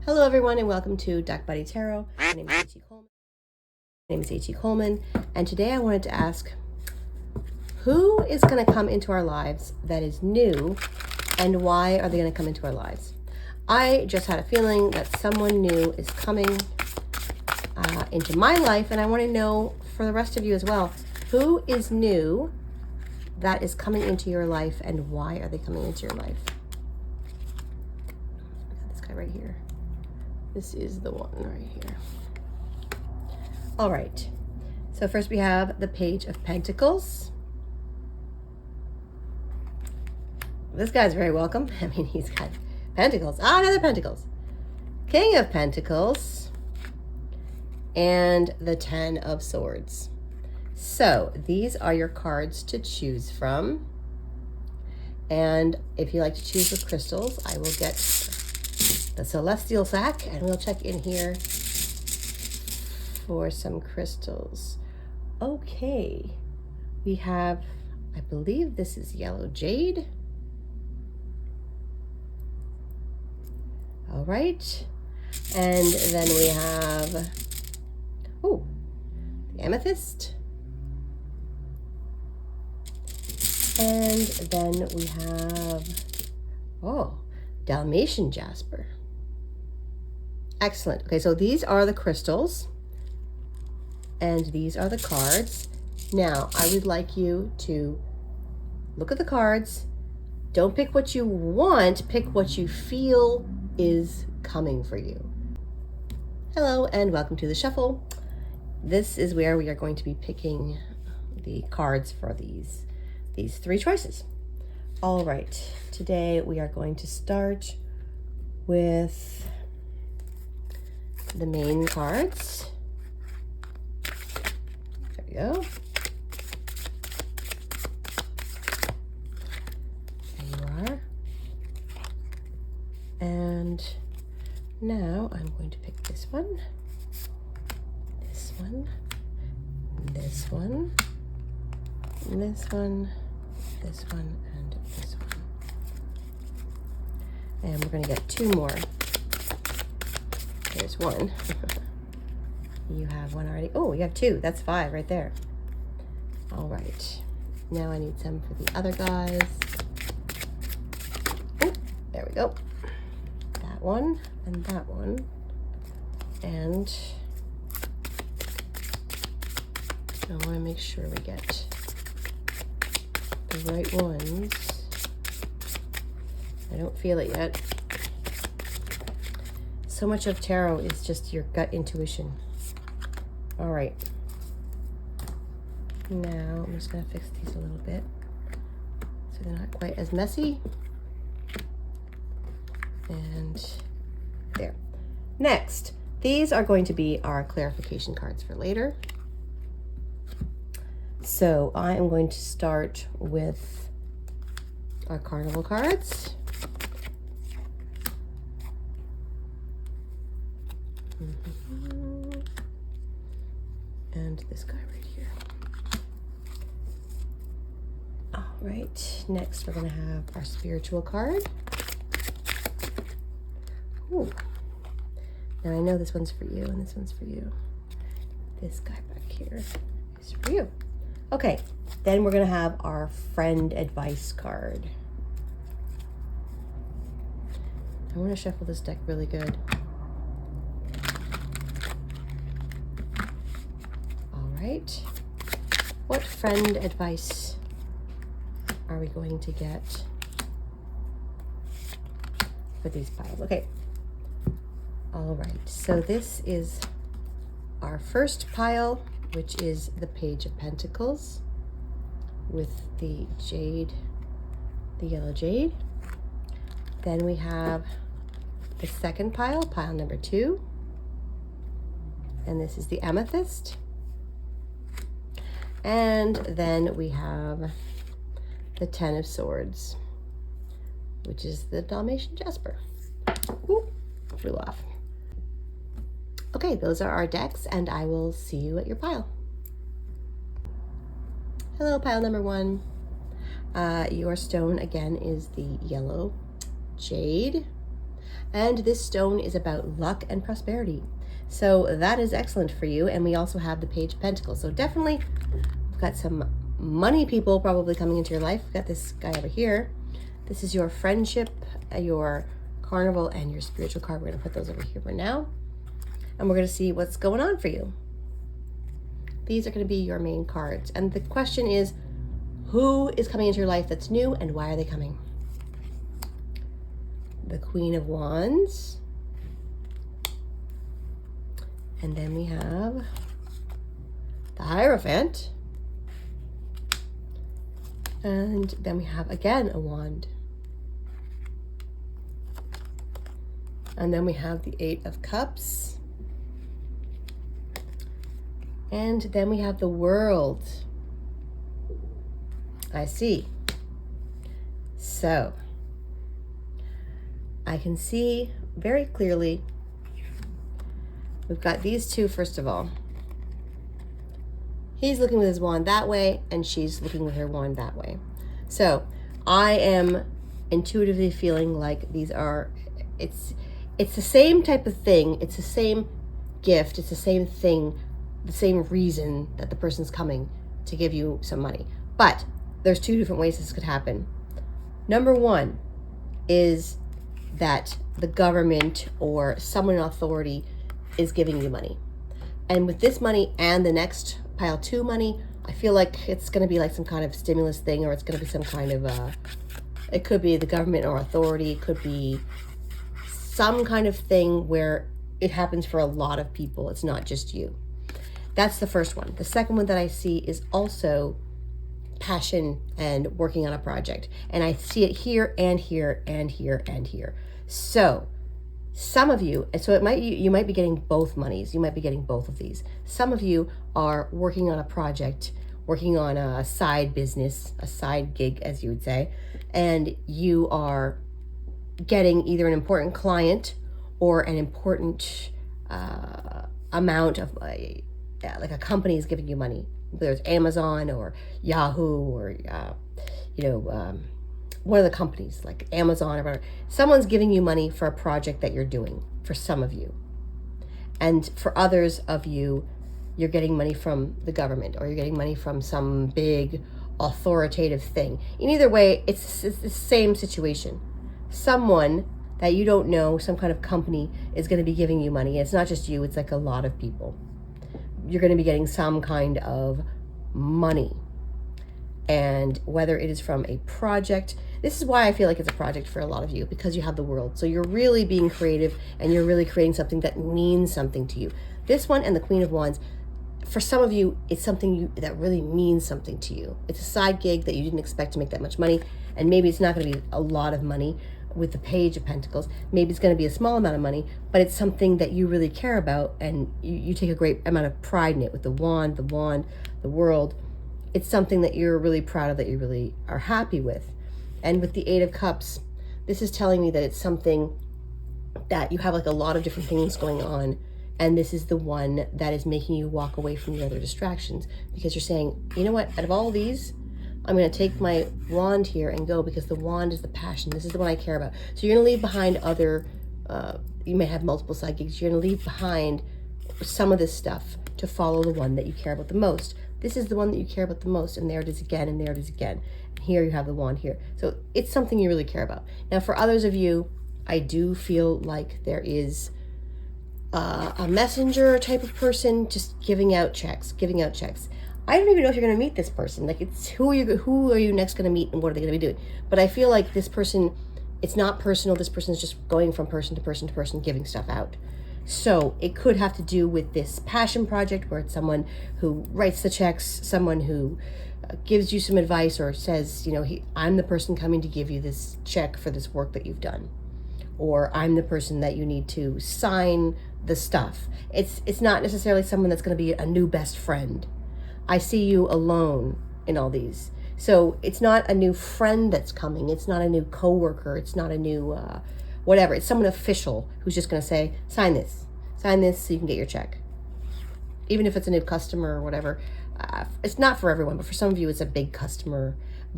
Hello everyone and welcome to DuckBuddy Tarot. My name is H.E. Coleman and today I wanted to ask who is going to come into our lives that is new and why are they going to come into our lives? I just had a feeling that someone new is coming into my life and I want to know for the rest of you as well, who is new that is coming into your life and why are they coming into your life? This guy right here. This is the one right here. All right. So first we have the Page of Pentacles. This guy's very welcome. I mean, he's got pentacles. Ah, another pentacles. King of Pentacles. And the Ten of Swords. So these are your cards to choose from. And if you like to choose with crystals, I will get the celestial sack and we'll check in here for some crystals. Okay, we have, I believe this is yellow jade. All right, and then we have, oh, the amethyst. And then we have, oh, Dalmatian jasper. Excellent. Okay, so these are the crystals and these are the cards. Now, I would like you to look at the cards. Don't pick what you want, pick what you feel is coming for you. Hello and welcome to the shuffle. This is where we are going to be picking the cards for these three choices. All right, today we are going to start with the main cards. There we go. There you are. And now I'm going to pick this one, this one, this one, this one, this one, and this one. And we're going to get two more. There's one. You have one already. Oh, you have two. That's five right there. All right. Now I need some for the other guys. Oh, there we go. That one and that one. And I want to make sure we get the right ones. I don't feel it yet. So much of tarot is just your gut intuition. All right. Now I'm just going to fix these a little bit so they're not quite as messy. And there. Next, these are going to be our clarification cards for later. So I am going to start with our carnival cards. And this guy right here. All right, next we're going to have our spiritual card. Ooh. Now I know this one's for you and this one's for you. This guy back here is for you. Okay, then we're going to have our friend advice card. I want to shuffle this deck really good. Right. What friend advice are we going to get for these piles? Okay. All right. So this is our first pile, which is the Page of Pentacles with the jade, the yellow jade. Then we have the second pile, pile number 2. And this is the amethyst. And then we have the Ten of Swords, which is the Dalmatian jasper. Ooh, flew off. Okay, those are our decks, and I will see you at your pile. Hello, pile number 1. Your stone, again, is the yellow jade. And this stone is about luck and prosperity. So that is excellent for you. And we also have the Page of Pentacles. So definitely we've got some money people probably coming into your life. We've got this guy over here. This is your friendship, your carnival, and your spiritual card. We're going to put those over here for now. And we're going to see what's going on for you. These are going to be your main cards. And the question is, who is coming into your life that's new and why are they coming? The Queen of Wands. And then we have the Hierophant. And then we have, again, a wand. And then we have the Eight of Cups. And then we have the World. I see. So, I can see very clearly, we've got these two, first of all. He's looking with his wand that way, and she's looking with her wand that way. So, I am intuitively feeling like these are, it's the same type of thing, it's the same gift, it's the same thing, the same reason that the person's coming to give you some money. But there's two different ways this could happen. Number one is that the government or someone in authority is giving you money. And with this money and the next pile two money, I feel like it's going to be like some kind of stimulus thing, or it's going to be some kind of, it could be the government or authority, it could be some kind of thing where it happens for a lot of people. It's not just you. That's the first one. The second one that I see is also passion and working on a project. And I see it here and here and here and here. So some of you, so it might, you might be getting both monies. You might be getting both of these. Some of you are working on a project, working on a side business, a side gig, as you would say, and you are getting either an important client or an important amount of, like a company is giving you money. Whether it's Amazon or Yahoo or, one of the companies like Amazon or whatever. Someone's giving you money for a project that you're doing, for some of you. And for others of you, you're getting money from the government or you're getting money from some big authoritative thing. In either way, it's the same situation. Someone that you don't know, some kind of company, is going to be giving you money. It's not just you, it's like a lot of people. You're going to be getting some kind of money. And whether it is from a project, this is why I feel like it's a project for a lot of you, because you have the World. So you're really being creative and you're really creating something that means something to you. This one and the Queen of Wands, for some of you, it's something that really means something to you. It's a side gig that you didn't expect to make that much money. And maybe it's not going to be a lot of money with the Page of Pentacles. Maybe it's going to be a small amount of money, but it's something that you really care about and you take a great amount of pride in it. With the wand, the World, it's something that you're really proud of, that you really are happy with. And with the Eight of Cups, this is telling me that it's something that you have like a lot of different things going on, and this is the one that is making you walk away from the other distractions, because you're saying, you know what, out of all these, I'm going to take my wand here and go, because the wand is the passion. This is the one I care about. So you're going to leave behind other, you may have multiple side gigs. You're going to leave behind some of this stuff to follow the one that you care about the most. This is the one that you care about the most, and there it is again, and there it is again. And here you have the wand here. So it's something you really care about. Now, for others of you, I do feel like there is a messenger type of person just giving out checks. I don't even know if you're going to meet this person. Like, it's who are you next going to meet, and what are they going to be doing? But I feel like this person, it's not personal. This person is just going from person to person to person, giving stuff out. So it could have to do with this passion project, where it's someone who writes the checks, someone who gives you some advice, or says, you know, I'm the person coming to give you this check for this work that you've done, or I'm the person that you need to sign the stuff. It's not necessarily someone that's going to be a new best friend. I see you alone in all these. So it's not a new friend that's coming. It's not a new coworker. It's not a new whatever. It's someone official who's just going to say, sign this so you can get your check. Even if it's a new customer or whatever. It's not for everyone, but for some of you it's a big customer,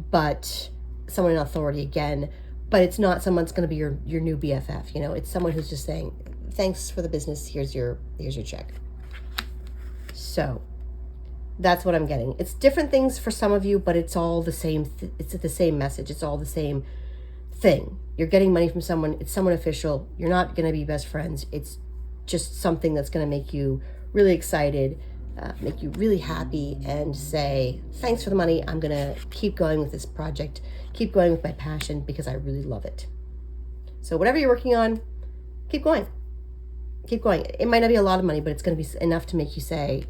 but someone in authority again, but it's not someone's going to be your new BFF. You know, it's someone who's just saying, thanks for the business. Here's your check. So that's what I'm getting. It's different things for some of you, but it's all the same. It's the same message. It's all the same thing. You're getting money from someone. It's someone official. You're not going to be best friends. It's just something that's going to make you really excited, make you really happy, and say, thanks for the money. I'm going to keep going with this project, keep going with my passion because I really love it. So whatever you're working on, keep going. Keep going. It might not be a lot of money, but it's going to be enough to make you say,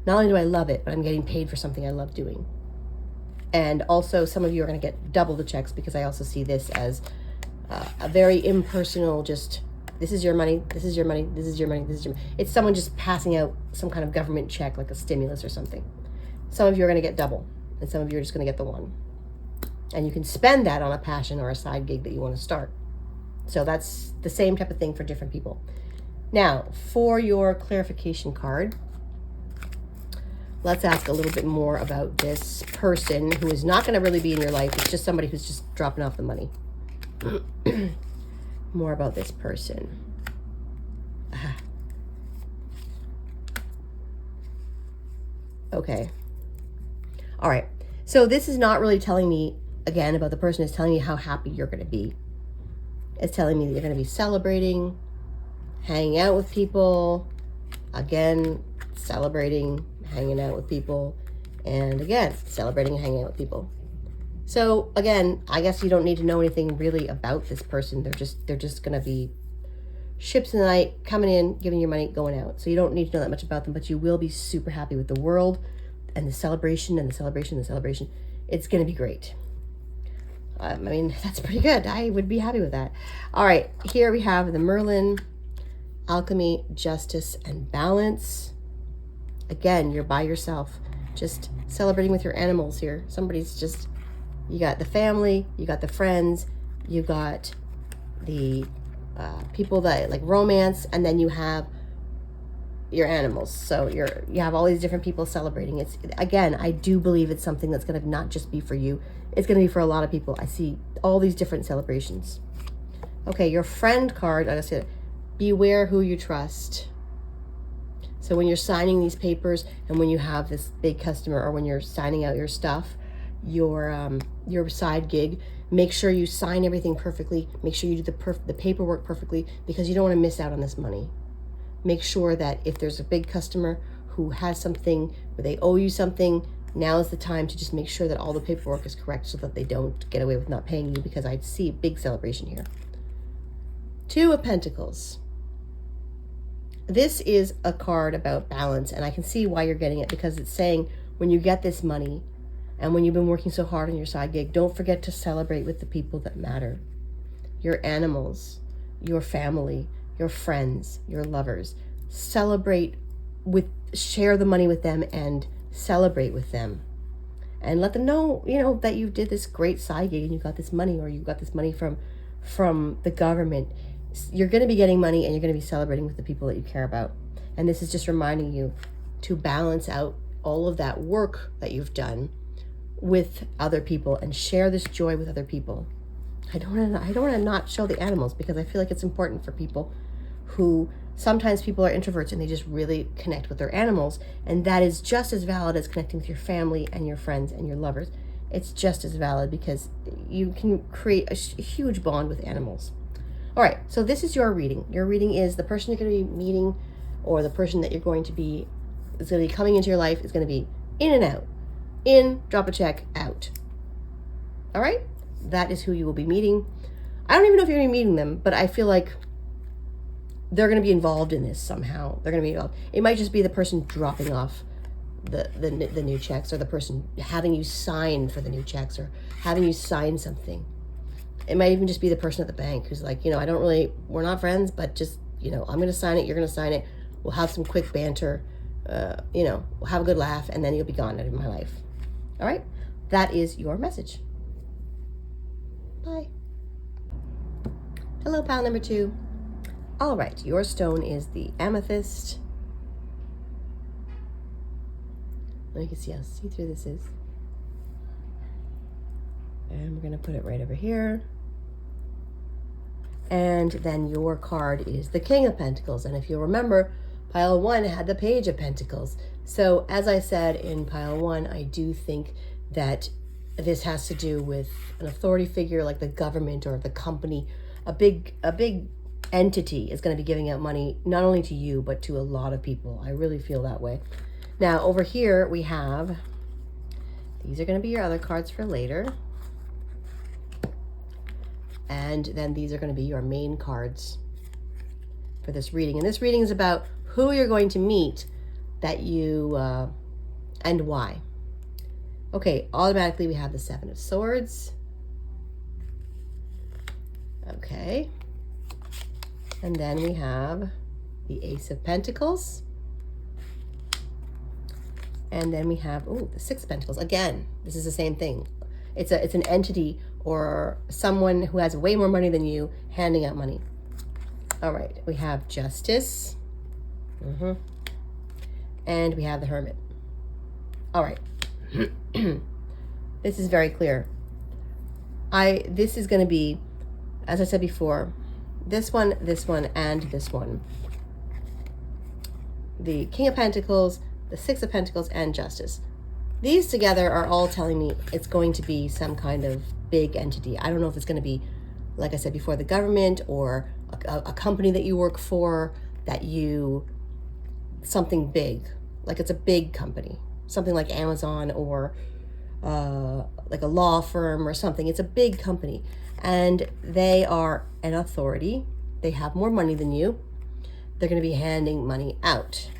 not only do I love it, but I'm getting paid for something I love doing. And also, some of you are going to get double the checks because I also see this as a very impersonal, just, this is your money, this is your money, this is your money, this is your money. It's someone just passing out some kind of government check, like a stimulus or something. Some of you are going to get double, and some of you are just going to get the one. And you can spend that on a passion or a side gig that you want to start. So that's the same type of thing for different people. Now, for your clarification card, let's ask a little bit more about this person who is not going to really be in your life. It's just somebody who's just dropping off the money. More about this person. Okay. All right. So this is not really telling me, again, about the person. It's telling me how happy you're going to be. It's telling me that you're going to be celebrating, hanging out with people, again, celebrating, hanging out with people, and again, celebrating and hanging out with people. So again, I guess you don't need to know anything really about this person. They're just going to be ships in the night, coming in, giving you money, going out. So you don't need to know that much about them, but you will be super happy with the world and the celebration and the celebration and the celebration. It's going to be great. I mean, that's pretty good. I would be happy with that. All right, here we have the Merlin, Alchemy, Justice, and Balance. Again, you're by yourself, just celebrating with your animals here. Somebody's just, you got the family, you got the friends, you got the people that like romance, and then you have your animals. So you have all these different people celebrating. It's, again, I do believe it's something that's going to not just be for you. It's going to be for a lot of people. I see all these different celebrations. Okay, your friend card, I said, beware who you trust. So when you're signing these papers and when you have this big customer, or when you're signing out your stuff, your side gig, make sure you sign everything perfectly. Make sure you do the paperwork perfectly, because you don't want to miss out on this money. Make sure that if there's a big customer who has something where they owe you something, now is the time to just make sure that all the paperwork is correct so that they don't get away with not paying you, because I see a big celebration here. Two of Pentacles. This is a card about balance, and I can see why you're getting it, because it's saying when you get this money and when you've been working so hard on your side gig, don't forget to celebrate with the people that matter. Your animals, your family, your friends, your lovers. Celebrate share the money with them and celebrate with them. And let them know, that you did this great side gig and you got this money, or you got this money from the government. You're going to be getting money, and you're going to be celebrating with the people that you care about. And this is just reminding you to balance out all of that work that you've done with other people and share this joy with other people. I don't want to not show the animals, because I feel like it's important for people who, sometimes people are introverts and they just really connect with their animals, and that is just as valid as connecting with your family and your friends and your lovers. It's just as valid, because you can create a huge bond with animals. All right, so this is your reading. Your reading is the person you're going to be meeting, or the person that you're going to be, is going to be coming into your life, is going to be in and out. In, drop a check, out. All right? That is who you will be meeting. I don't even know if you're going to be meeting them, but I feel like they're going to be involved in this somehow. They're going to be involved. It might just be the person dropping off the new checks, or the person having you sign for the new checks, or having you sign something. It might even just be the person at the bank who's like, we're not friends, but just, I'm going to sign it. You're going to sign it. We'll have some quick banter. We'll have a good laugh, and then you'll be gone out of my life. All right? That is your message. Bye. Hello, pile number 2. All right, your stone is the amethyst. You can see how see-through this is. And we're going to put it right over here. And then your card is the King of Pentacles. And if you'll remember, pile 1 had the Page of Pentacles. So as I said in pile 1, I do think that this has to do with an authority figure like the government or the company. A big entity is going to be giving out money, not only to you, but to a lot of people. I really feel that way. Now over here we have, these are going to be your other cards for later. And then these are going to be your main cards for this reading. And this reading is about who you're going to meet that you, and why. Okay, automatically we have the 7 of Swords. Okay. And then we have the Ace of Pentacles. And then we have, the 6 of Pentacles. Again, this is the same thing. It's an entity or someone who has way more money than you handing out money. All right, we have Justice. And we have the Hermit. All right. This is very clear. This is going to be, as I said before, this one, and this one. The King of Pentacles, the 6 of Pentacles, and Justice. These together are all telling me it's going to be some kind of big entity. I don't know if it's going to be, like I said before, the government or a company that you work for, something big. Like it's a big company. Something like Amazon or like a law firm or something. It's a big company. And they are an authority. They have more money than you. They're going to be handing money out.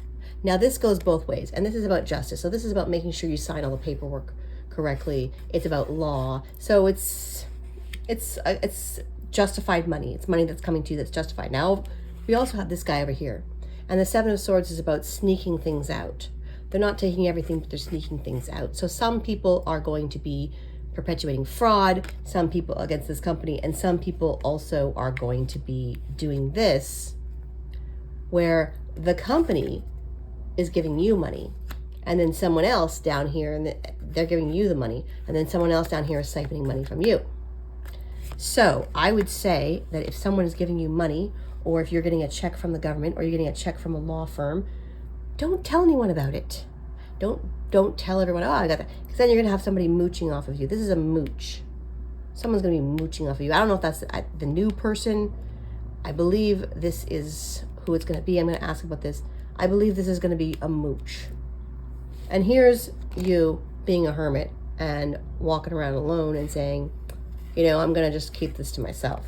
Now this goes both ways, and this is about justice. So this is about making sure you sign all the paperwork correctly. It's about law. So it's justified money. It's money that's coming to you that's justified. Now we also have this guy over here, and the 7 of Swords is about sneaking things out. They're not taking everything, but they're sneaking things out. So some people are going to be perpetuating fraud, some people against this company, and some people also are going to be doing this, where the company is giving you money, and then someone else down here, and they're giving you the money, and then someone else down here is siphoning money from you. So I would say that if someone is giving you money, or if you're getting a check from the government, or you're getting a check from a law firm, don't tell anyone about it. Don't tell everyone, oh, I got that, because then you're going to have somebody mooching off of you. This is a mooch. Someone's going to be mooching off of you. I don't know if that's the new person. I believe this is who it's going to be. I'm going to ask about this. I believe this is going to be a mooch. And here's you being a hermit and walking around alone and saying, I'm going to just keep this to myself.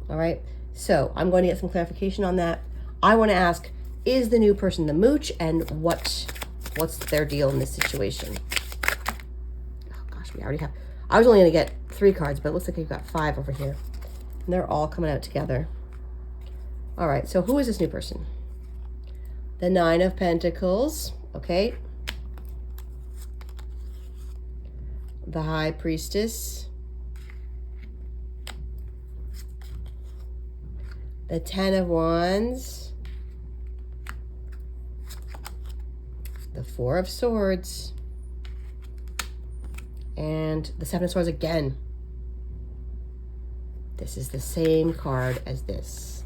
All right. So I'm going to get some clarification on that. I want to ask, is the new person the mooch, and what's their deal in this situation? Oh gosh, we already have, I was only going to get 3 cards, but it looks like we've got 5 over here. And they're all coming out together. All right, so who is this new person? The 9 of Pentacles, okay. The High Priestess. The 10 of Wands. The 4 of Swords. And the 7 of Swords again. This is the same card as this.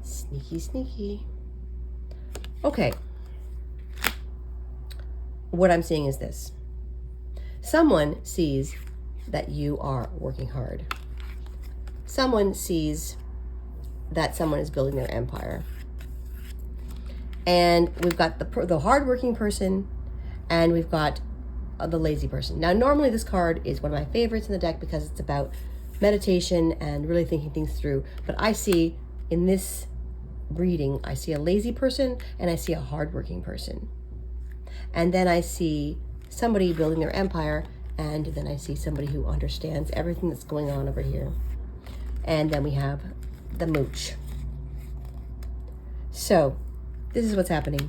Sneaky, sneaky. Okay. What I'm seeing is this. Someone sees that you are working hard. Someone sees that someone is building their empire. And we've got the hardworking person, and we've got the lazy person. Now, normally this card is one of my favorites in the deck because it's about meditation and really thinking things through. But I see in this reading, I see a lazy person and I see a hardworking person. And then I see somebody building their empire, and then I see somebody who understands everything that's going on over here. And then we have the mooch. So this is what's happening.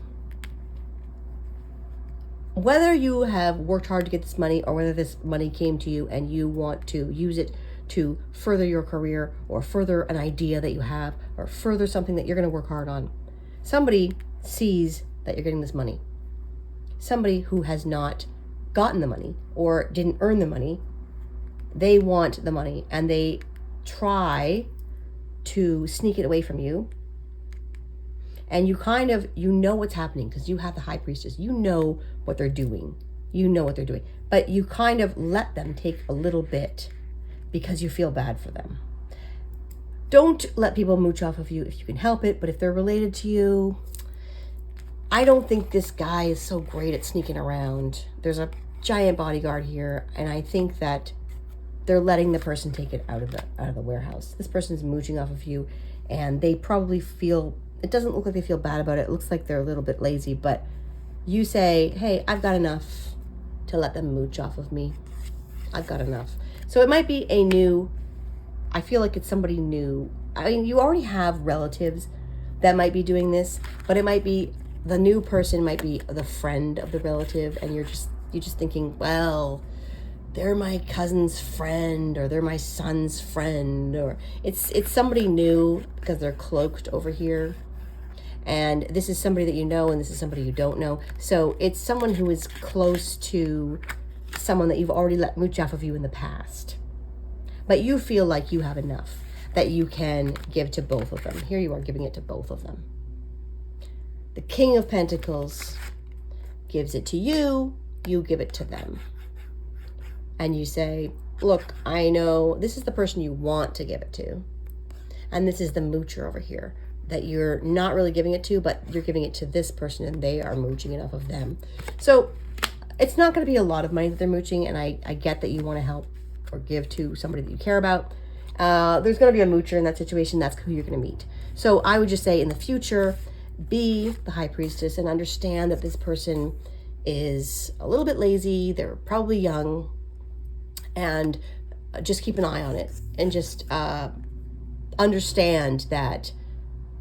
Whether you have worked hard to get this money, or whether this money came to you and you want to use it to further your career, or further an idea that you have, or further something that you're going to work hard on, somebody sees that you're getting this money. Somebody who has not gotten the money or didn't earn the money, they want the money, and they try to sneak it away from you. And you know what's happening because you have the high priestess. You know what they're doing. You know what they're doing. But you kind of let them take a little bit because you feel bad for them. Don't let people mooch off of you if you can help it. But if they're related to you, I don't think this guy is so great at sneaking around. There's a giant bodyguard here. And I think that they're letting the person take it out of the warehouse. This person's mooching off of you. And they probably feel, it doesn't look like they feel bad about it. It looks like they're a little bit lazy. But you say, hey, I've got enough to let them mooch off of me. I've got enough. So it might be I feel like it's somebody new. I mean, you already have relatives that might be doing this, but it might be, the new person might be the friend of the relative, and you're just thinking, well, they're my cousin's friend, or they're my son's friend, or it's somebody new because they're cloaked over here. And this is somebody that you know, and this is somebody you don't know. So it's someone who is close to someone that you've already let mooch off of you in the past. But you feel like you have enough that you can give to both of them. Here you are giving it to both of them. The King of Pentacles gives it to you, you give it to them. And you say, look, I know this is the person you want to give it to. And this is the moocher over here that you're not really giving it to, but you're giving it to this person and they are mooching enough of them. So it's not going to be a lot of money that they're mooching, and I get that you want to help or give to somebody that you care about. There's going to be a moocher in that situation. That's who you're going to meet. So I would just say in the future, be the high priestess and understand that this person is a little bit lazy. They're probably young, and just keep an eye on it and just understand that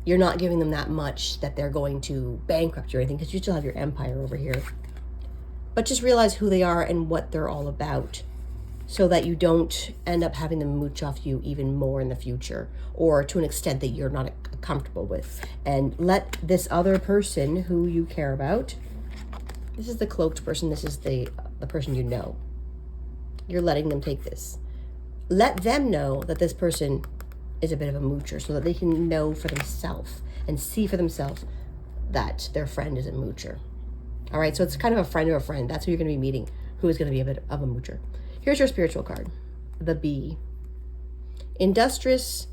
you're not giving them that much that they're going to bankrupt you or anything, because you still have your empire over here. But just realize who they are and what they're all about, so that you don't end up having them mooch off you even more in the future, or to an extent that you're not comfortable with. And let this other person who you care about, this is the cloaked person, this is the person you know. You're letting them take this. Let them know that this person is a bit of a moocher, so that they can know for themselves and see for themselves that their friend is a moocher. All right, so it's kind of a friend of a friend. That's who you're going to be meeting, who is going to be a bit of a moocher. Here's your spiritual card, the Bee. Industrious,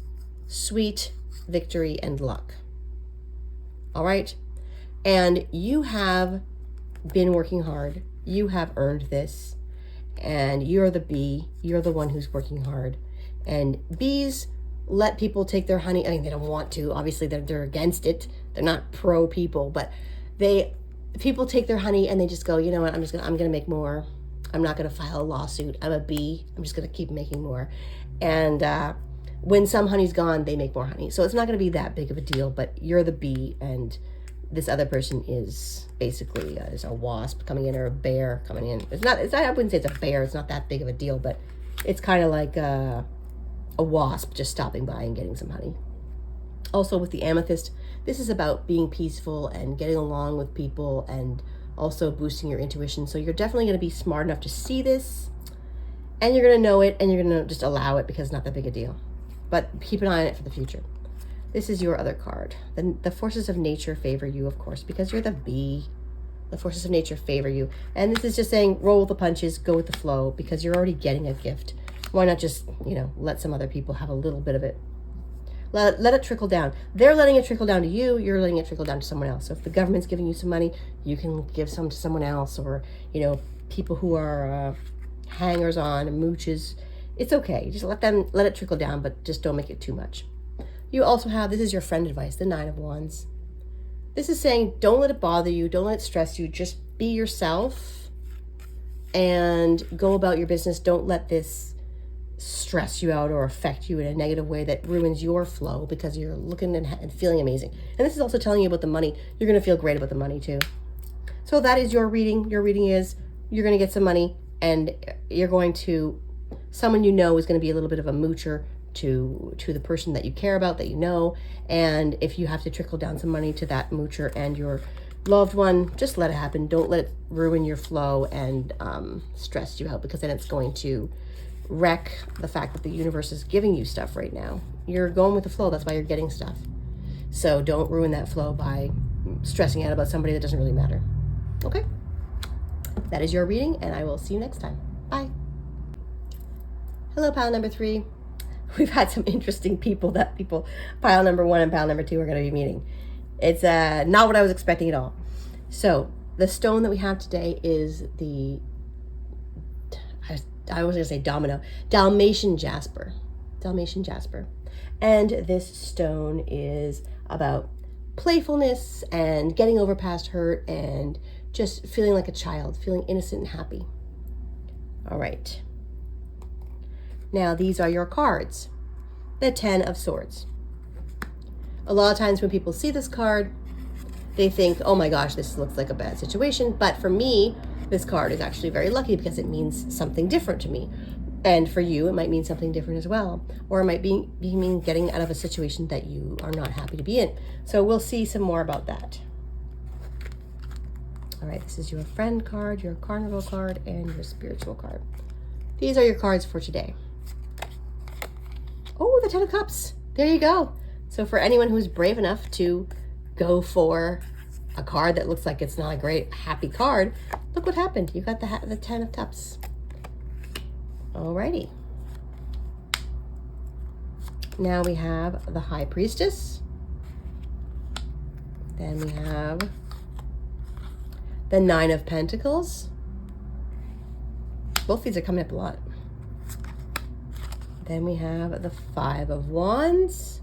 sweet, victory, and luck. All right, and you have been working hard. You have earned this, and you're the Bee. You're the one who's working hard. And bees let people take their honey. I mean, they don't want to. Obviously, they're against it. They're not pro people, but people take their honey and they just go, you know what? I'm gonna make more. I'm not gonna file a lawsuit. I'm a bee. I'm just gonna keep making more. And when some honey's gone, they make more honey. So it's not gonna be that big of a deal. But you're the bee, and this other person is basically is a wasp coming in, or a bear coming in. I wouldn't say it's a bear. It's not that big of a deal, but it's kind of like a wasp just stopping by and getting some honey. Also with the amethyst, this is about being peaceful and getting along with people, and also boosting your intuition. So you're definitely going to be smart enough to see this, and you're going to know it, and you're going to just allow it because it's not that big a deal. But keep an eye on it for the future. This is your other card. The forces of nature favor you, of course, because you're the bee. The forces of nature favor you. And this is just saying, roll with the punches, go with the flow, because you're already getting a gift. Why not just, let some other people have a little bit of it? Let it trickle down. They're letting it trickle down to you. You're letting it trickle down to someone else. So if the government's giving you some money, you can give some to someone else, or, people who are hangers on and mooches. It's okay. Just let it trickle down, but just don't make it too much. You also have, this is your friend advice, the Nine of Wands. This is saying, don't let it bother you. Don't let it stress you. Just be yourself and go about your business. Don't let this stress you out or affect you in a negative way that ruins your flow, because you're looking and feeling amazing. And this is also telling you about the money. You're going to feel great about the money too. So that is your reading. Your reading is, you're going to get some money, and you're going to, someone is going to be a little bit of a moocher to the person that you care about, that you know. And if you have to trickle down some money to that moocher and your loved one, just let it happen. Don't let it ruin your flow and stress you out, because then it's going to wreck the fact that the universe is giving you stuff right now. You're going with the flow. That's why you're getting stuff. So don't ruin that flow by stressing out about somebody that doesn't really matter. Okay? That is your reading, and I will see you next time. Bye. Hello, pile number 3. We've had some interesting people pile number 1 and pile number 2 are going to be meeting. It's not what I was expecting at all. So the stone that we have today is the, I was going to say Dalmatian jasper. Dalmatian jasper. And this stone is about playfulness and getting over past hurt and just feeling like a child, feeling innocent and happy. All right. Now these are your cards. The 10 of Swords. A lot of times when people see this card, they think, oh my gosh, this looks like a bad situation. But for me, this card is actually very lucky because it means something different to me. And for you, it might mean something different as well. Or it might mean getting out of a situation that you are not happy to be in. So we'll see some more about that. All right, this is your friend card, your carnival card, and your spiritual card. These are your cards for today. Oh, the 10 of Cups. There you go. So for anyone who's brave enough to go for a card that looks like it's not a great, happy card, look what happened. You got the 10 of Cups. Alrighty. Now we have the High Priestess. Then we have the 9 of Pentacles. Both these are coming up a lot. Then we have the 5 of Wands.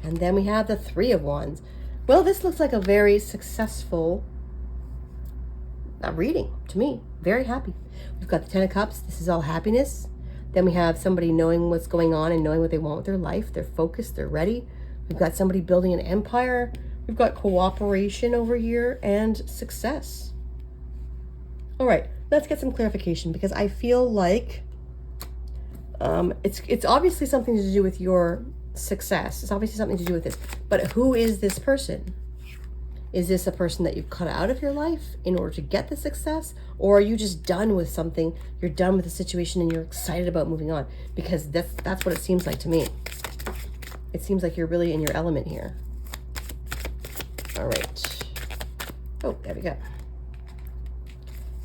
And then we have the 3 of Wands. Well, this looks like a very successful reading to me. Very happy. We've got the 10 of Cups. This is all happiness. Then we have somebody knowing what's going on and knowing what they want with their life. They're focused. They're ready. We've got somebody building an empire. We've got cooperation over here and success. All right, let's get some clarification because I feel like it's obviously something to do with your success. It's obviously something to do with this. But who is this person? Is this a person that you've cut out of your life in order to get the success? Or are you just done with something? You're done with the situation and you're excited about moving on? Because that's what it seems like to me. It seems like you're really in your element here. All right. Oh, there we go.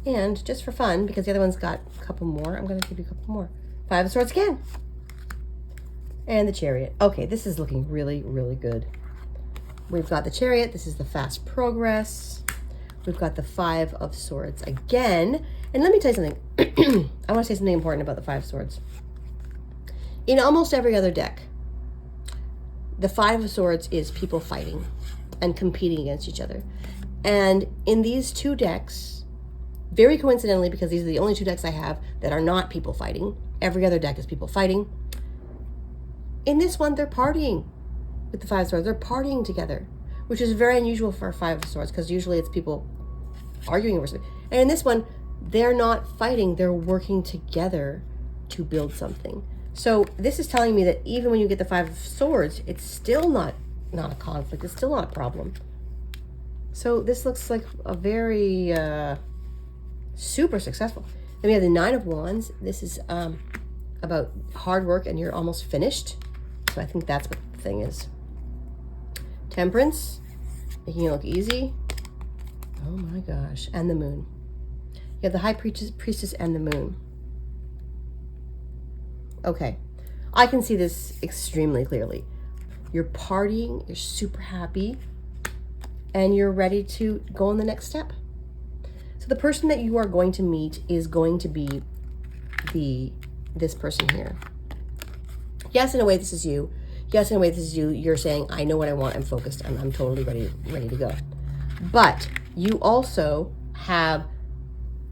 And just for fun, because the other one's got a couple more, I'm going to give you a couple more. 5 of Swords again. And the Chariot. Okay, this is looking really, really good. We've got the Chariot. This is the fast progress. We've got the 5 of Swords again. And let me tell you something. I want to say something important about the 5 of Swords. In almost every other deck, the 5 of Swords is people fighting and competing against each other. And in these two decks, very coincidentally, because these are the only two decks I have that are not people fighting, every other deck is people fighting. In this one, they're partying with the 5 of Swords. They're partying together, which is very unusual for a 5 of Swords because usually it's people arguing over something. And in this one, they're not fighting. They're working together to build something. So this is telling me that even when you get the 5 of Swords, it's still not a conflict. It's still not a problem. So this looks like a very super successful. Then we have the 9 of Wands. This is about hard work and you're almost finished. So I think that's what the thing is. Temperance, making it look easy. Oh my gosh. And the Moon. You have the High Priestess and the Moon. Okay. I can see this extremely clearly. You're partying, you're super happy, and you're ready to go on the next step. So the person that you are going to meet is going to be this person here. Yes, in a way, this is you. Yes, in a way, this is you. You're saying, I know what I want. I'm focused. I'm totally ready to go. But you also have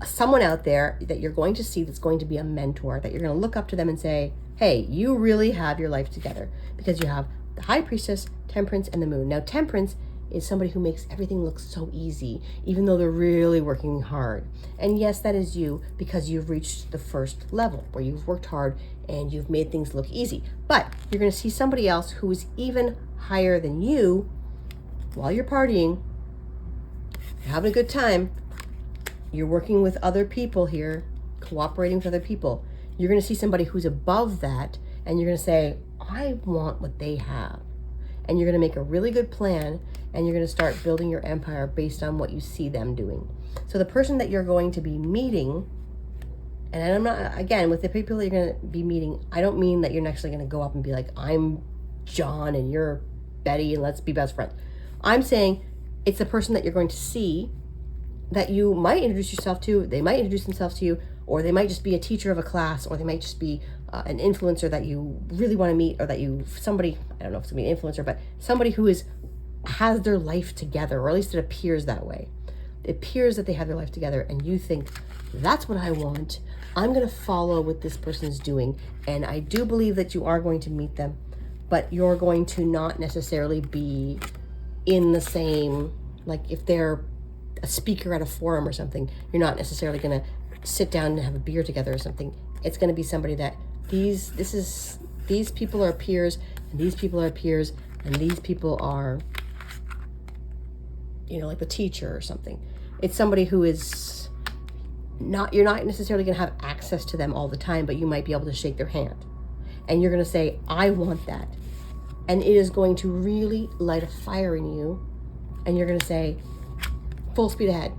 someone out there that you're going to see that's going to be a mentor, that you're going to look up to them and say, hey, you really have your life together because you have the High Priestess, Temperance, and the Moon. Now, Temperance is somebody who makes everything look so easy, even though they're really working hard. And yes, that is you because you've reached the first level where you've worked hard and you've made things look easy. But you're going to see somebody else who is even higher than you while you're partying, you're having a good time. You're working with other people here, cooperating with other people. You're going to see somebody who's above that, and you're going to say, I want what they have. And you're going to make a really good plan, and you're going to start building your empire based on what you see them doing. So the person that you're going to be meeting, and I'm not, again, with the people that you're going to be meeting, I don't mean that you're actually going to go up and be like, I'm John and you're Betty and let's be best friends. I'm saying it's the person that you're going to see that you might introduce yourself to, they might introduce themselves to you, or they might just be a teacher of a class, or they might just be an influencer that you really want to meet, or that somebody, I don't know if it's going to be an influencer, but somebody who has their life together, or at least it appears that way. It appears that they have their life together, and you think, that's what I want. I'm going to follow what this person's doing. And I do believe that you are going to meet them, but you're going to not necessarily be in the same, like if they're a speaker at a forum or something, you're not necessarily going to sit down and have a beer together or something. It's going to be somebody that these people are peers, and these people are peers, and these people are, like the teacher or something. It's somebody who is not, you're not necessarily going to have access to them all the time, but you might be able to shake their hand. And you're going to say, I want that. And it is going to really light a fire in you. And you're going to say, full speed ahead.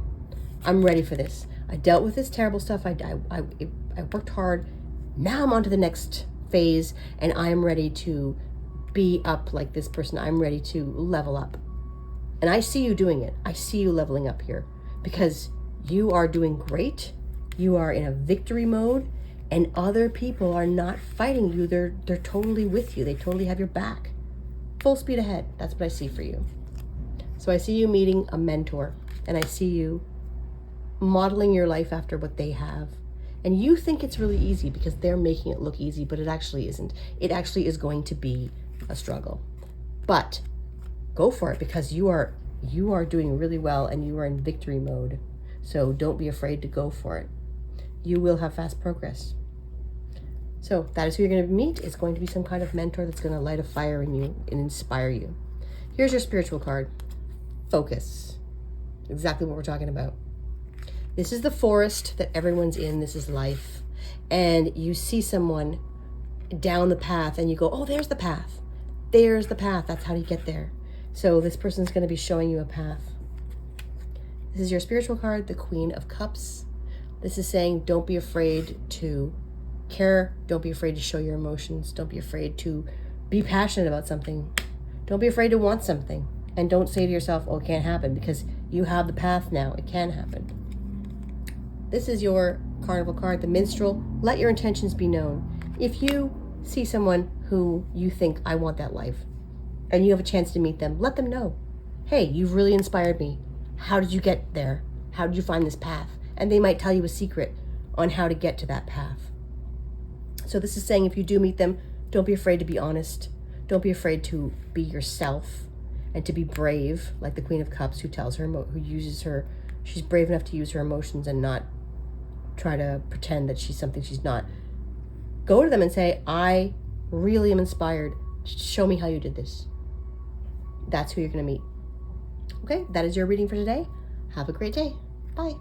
I'm ready for this. I dealt with this terrible stuff. I worked hard. Now I'm on to the next phase, and I'm ready to be up like this person. I'm ready to level up. And I see you doing it. I see you leveling up here because you are doing great. You are in a victory mode, and other people are not fighting you. They're totally with you. They totally have your back. Full speed ahead. That's what I see for you. So I see you meeting a mentor, and I see you modeling your life after what they have. And you think it's really easy because they're making it look easy, but it actually isn't. It actually is going to be a struggle. But go for it because you are doing really well and you are in victory mode. So don't be afraid to go for it. You will have fast progress. So that is who you're going to meet. It's going to be some kind of mentor that's going to light a fire in you and inspire you. Here's your spiritual card. Focus. Exactly what we're talking about. This is the forest that everyone's in. This is life. And you see someone down the path and you go, oh, there's the path. There's the path. That's how you get there. So this person's going to be showing you a path. This is your spiritual card, the Queen of Cups. This is saying don't be afraid to care. Don't be afraid to show your emotions. Don't be afraid to be passionate about something. Don't be afraid to want something. And don't say to yourself, oh, it can't happen, because you have the path now. It can happen. This is your carnival card, the Minstrel. Let your intentions be known. If you see someone who you think, I want that life, and you have a chance to meet them, let them know. Hey, you've really inspired me. How did you get there? How did you find this path? And they might tell you a secret on how to get to that path. So this is saying if you do meet them, don't be afraid to be honest. Don't be afraid to be yourself and to be brave, like the Queen of Cups, who tells her, she's brave enough to use her emotions and not try to pretend that she's something she's not. Go to them and say, I really am inspired. Show me how you did this. That's who you're going to meet. Okay, that is your reading for today. Have a great day. Bye.